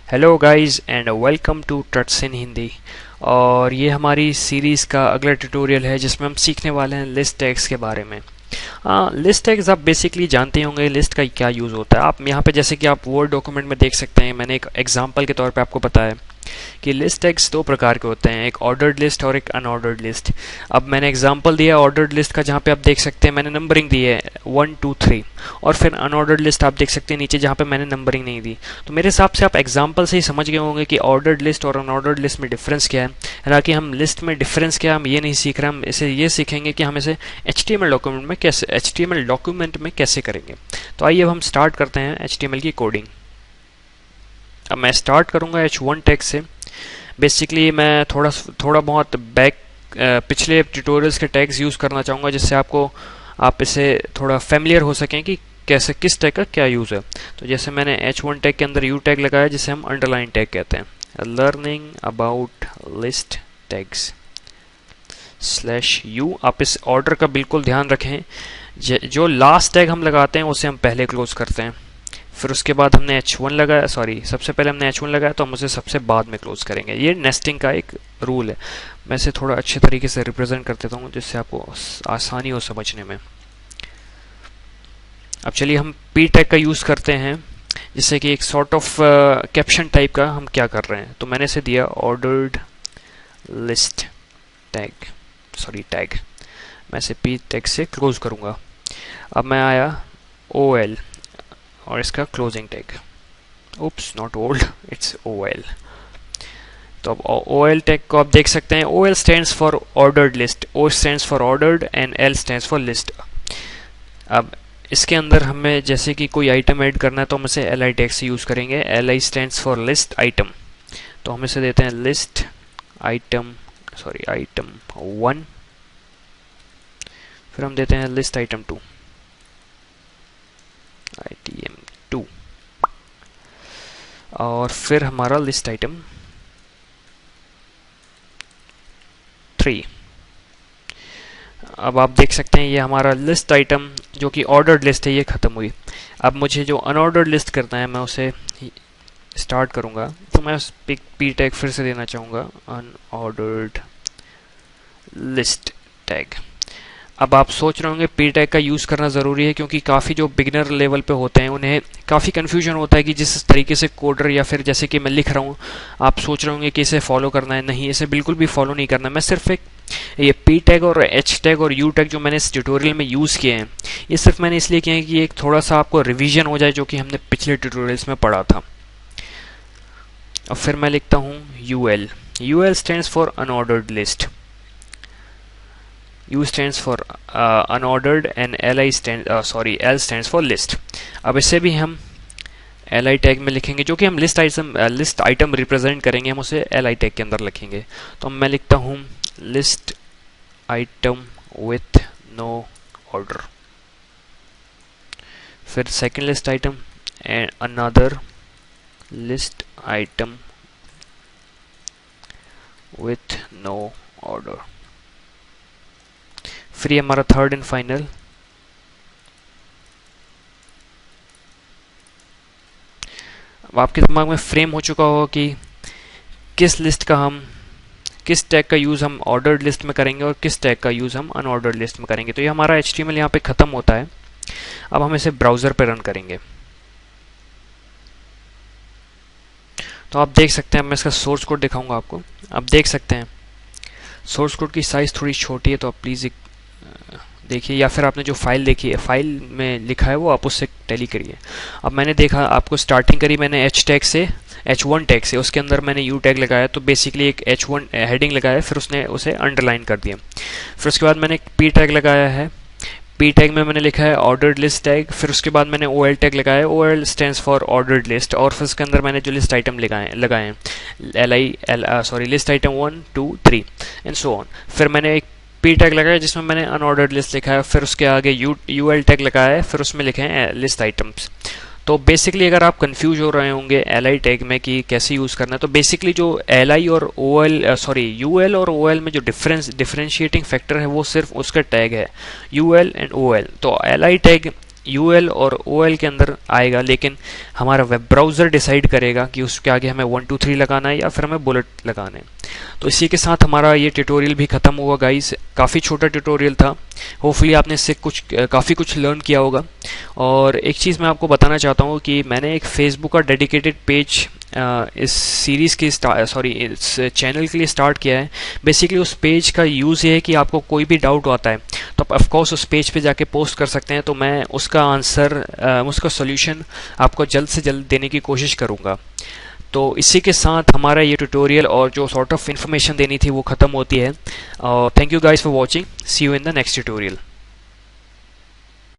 Hello guys and welcome to tuts in Hindi. और ये हमारी सीरीज़ का अगला ट्यूटोरियल है जिसमें हम सीखने वाले हैं लिस्ट टैग्स के बारे में। लिस्ट टैग्स आप बेसिकली जानते होंगे लिस्ट का क्या यूज़ होता है। आप यहाँ पे जैसे कि आप वर्ड डॉक्यूमेंट में देख सकते हैं, मैंने एक एग्जांपल के तौर पे आपको बताया कि लिस्ट टैग्स दो प्रकार के होते हैं, एक ऑर्डर्ड लिस्ट और एक अनऑर्डर्ड लिस्ट। अब मैंने एग्जांपल दिया ऑर्डर्ड लिस्ट का, जहाँ पे आप देख सकते हैं मैंने नंबरिंग दी है 1 2 3, और फिर अनऑर्डर्ड लिस्ट आप देख सकते हैं नीचे जहाँ पे मैंने नंबरिंग नहीं दी। तो मेरे हिसाब से आप एग्जांपल से ही समझ गए होंगे कि ऑर्डर्ड लिस्ट और अनऑर्डर्ड लिस्ट में डिफरेंस क्या है। हालांकि हम लिस्ट में डिफरेंस क्या हम ये नहीं सीख रहे, हम इसे ये सीखेंगे कि हम इसे HTML डॉक्यूमेंट में कैसे करेंगे। तो आइए अब हम स्टार्ट करते हैं HTML की कोडिंग। अब मैं स्टार्ट करूंगा H1 टैग से। बेसिकली मैं थोड़ा बहुत पिछले ट्यूटोरियल्स के टैग्स यूज़ करना चाहूँगा जिससे आप इसे थोड़ा फेमिलियर हो सकें कि कैसे किस टैग का क्या यूज़ है। तो जैसे मैंने H1 टैग के अंदर U टैग लगाया जिसे हम अंडरलाइन टैग कहते हैं। Learning about list tags /U। आप इस ऑर्डर का बिल्कुल ध्यान रखें, जो लास्ट टैग हम लगाते हैं उसे हम पहले क्लोज करते हैं, फिर उसके बाद हमने H1 लगाया, सबसे पहले हमने H1 लगाया तो हम उसे सबसे बाद में क्लोज करेंगे। ये नेस्टिंग का एक रूल है। मैं इसे थोड़ा अच्छे तरीके से रिप्रेजेंट कर देता हूँ जिससे आपको आसानी हो समझने में। अब चलिए हम P टैग का यूज़ करते हैं, जिससे कि एक सॉर्ट ऑफ कैप्शन टाइप का हम क्या कर रहे हैं। तो मैंने इसे दिया ऑर्डर्ड लिस्ट टैग मैं इसे P टैग से क्लोज करूँगा। अब मैं आया OL और इसका closing tag, oops not old, it's OL। तो अब OL टैग को आप देख सकते हैं, OL stands for ordered list, O stands for ordered and L stands for list. अब इसके अंदर हमें जैसे कि कोई आइटम ऐड करना है तो हम इसे LI टैग से यूज़ करेंगे। LI stands for list item, तो हम इसे देते हैं लिस्ट आइटम 1, फिर हम देते हैं लिस्ट आइटम 2 ITM2, और फिर हमारा लिस्ट आइटम 3। अब आप देख सकते हैं ये हमारा लिस्ट आइटम जो कि ऑर्डर्ड लिस्ट है ये ख़त्म हुई। अब मुझे जो अनऑर्डर्ड लिस्ट करना है मैं उसे स्टार्ट करूँगा, तो मैं उस P टैग फिर से देना चाहूँगा अनऑर्डर्ड लिस्ट टैग। अब आप सोच रहे होंगे P टैग का यूज़ करना ज़रूरी है, क्योंकि काफ़ी जो बिगिनर लेवल पे होते हैं उन्हें काफ़ी कन्फ्यूजन होता है कि जिस तरीके से कोडर या फिर जैसे कि मैं लिख रहा हूँ आप सोच रहे होंगे कि इसे फॉलो करना है। नहीं, इसे बिल्कुल भी फॉलो नहीं करना। मैं सिर्फ एक ये P टैग और H टैग और U टैग जो मैंने इस ट्यूटोरियल में यूज़ किए हैं, ये सिर्फ मैंने इसलिए किए हैं कि एक थोड़ा सा आपको रिविजन हो जाए जो कि हमने पिछले ट्यूटोरियल्स में पढ़ा था। अब फिर मैं लिखता हूँ UL stands for unordered list, U stands for unordered and L stands for list। अब इसे भी हम LI टैग में लिखेंगे, जो कि हम लिस्ट आइटम रिप्रेजेंट करेंगे, हम उसे LI टैग के अंदर लिखेंगे। तो मैं लिखता हूँ list item with no order, फिर second list item and another list item with no order, फिर ये हमारा थर्ड एंड फाइनल। अब आपके दिमाग में फ्रेम हो चुका होगा कि किस टैग का यूज़ हम ऑर्डर्ड लिस्ट में करेंगे और किस टैग का यूज़ हम अनऑर्डर्ड लिस्ट में करेंगे। तो ये हमारा HTML यहाँ पे ख़त्म होता है। अब हम इसे ब्राउज़र पे रन करेंगे। तो आप देख सकते हैं, मैं इसका सोर्स कोड दिखाऊंगा आपको। आप देख सकते हैं सोर्स कोड की साइज़ थोड़ी छोटी है, तो आप प्लीज़ देखिए, या फिर आपने जो फाइल देखी है, फाइल में लिखा है वो आप उससे टैली करिए। अब मैंने देखा आपको स्टार्टिंग करी मैंने H1 टैग से, उसके अंदर मैंने U टैग लगाया, तो बेसिकली एक H1 हेडिंग लगाया, फिर उसने उसे अंडरलाइन कर दिया। फिर उसके बाद मैंने एक P टैग लगाया है, P टैग में मैंने लिखा है ऑर्डर्ड लिस्ट टैग। फिर उसके बाद मैंने OL टैग लगाया है, OL stands for ordered list, और फिर उसके अंदर मैंने जो लिस्ट आइटम लगाए list item 1 2 3 and so on. फिर मैंने एक P टैग लगाया जिसमें मैंने अनऑर्डर्ड लिस्ट लिखा है, फिर उसके आगे UL टैग लगाया है, फिर उसमें लिखे हैं लिस्ट आइटम्स। तो बेसिकली अगर आप कंफ्यूज हो रहे होंगे LI टैग में कि कैसे यूज़ करना है, तो बेसिकली जो LI और UL और OL में जो डिफरेंशिएटिंग फैक्टर है वो सिर्फ उसका टैग है, UL एंड OL। तो LI टैग UL और OL के अंदर आएगा, लेकिन हमारा वेब ब्राउज़र डिसाइड करेगा कि उसके आगे हमें 1 2 3 लगाना है या फिर हमें बुलेट लगाना है। तो इसी के साथ हमारा ये ट्यूटोरियल भी ख़त्म हुआ गाइस। काफ़ी छोटा ट्यूटोरियल था, होपफुली आपने इससे काफ़ी कुछ लर्न किया होगा। और एक चीज़ मैं आपको बताना चाहता हूँ कि मैंने एक फेसबुक का डेडिकेटेड पेज इस सीरीज़ की इस चैनल के लिए स्टार्ट किया है। बेसिकली उस पेज का यूज़ ये है कि आपको कोई भी डाउट आता है तो आप ऑफकोर्स उस पेज पे जाके पोस्ट कर सकते हैं, तो मैं उसका उसका सोल्यूशन आपको जल्द से जल्द देने की कोशिश करूँगा। तो इसी के साथ हमारा ये ट्यूटोरियल और जो सॉर्ट ऑफ इन्फॉर्मेशन देनी थी वो ख़त्म होती है। Thank you guys for watching, see you in the next tutorial.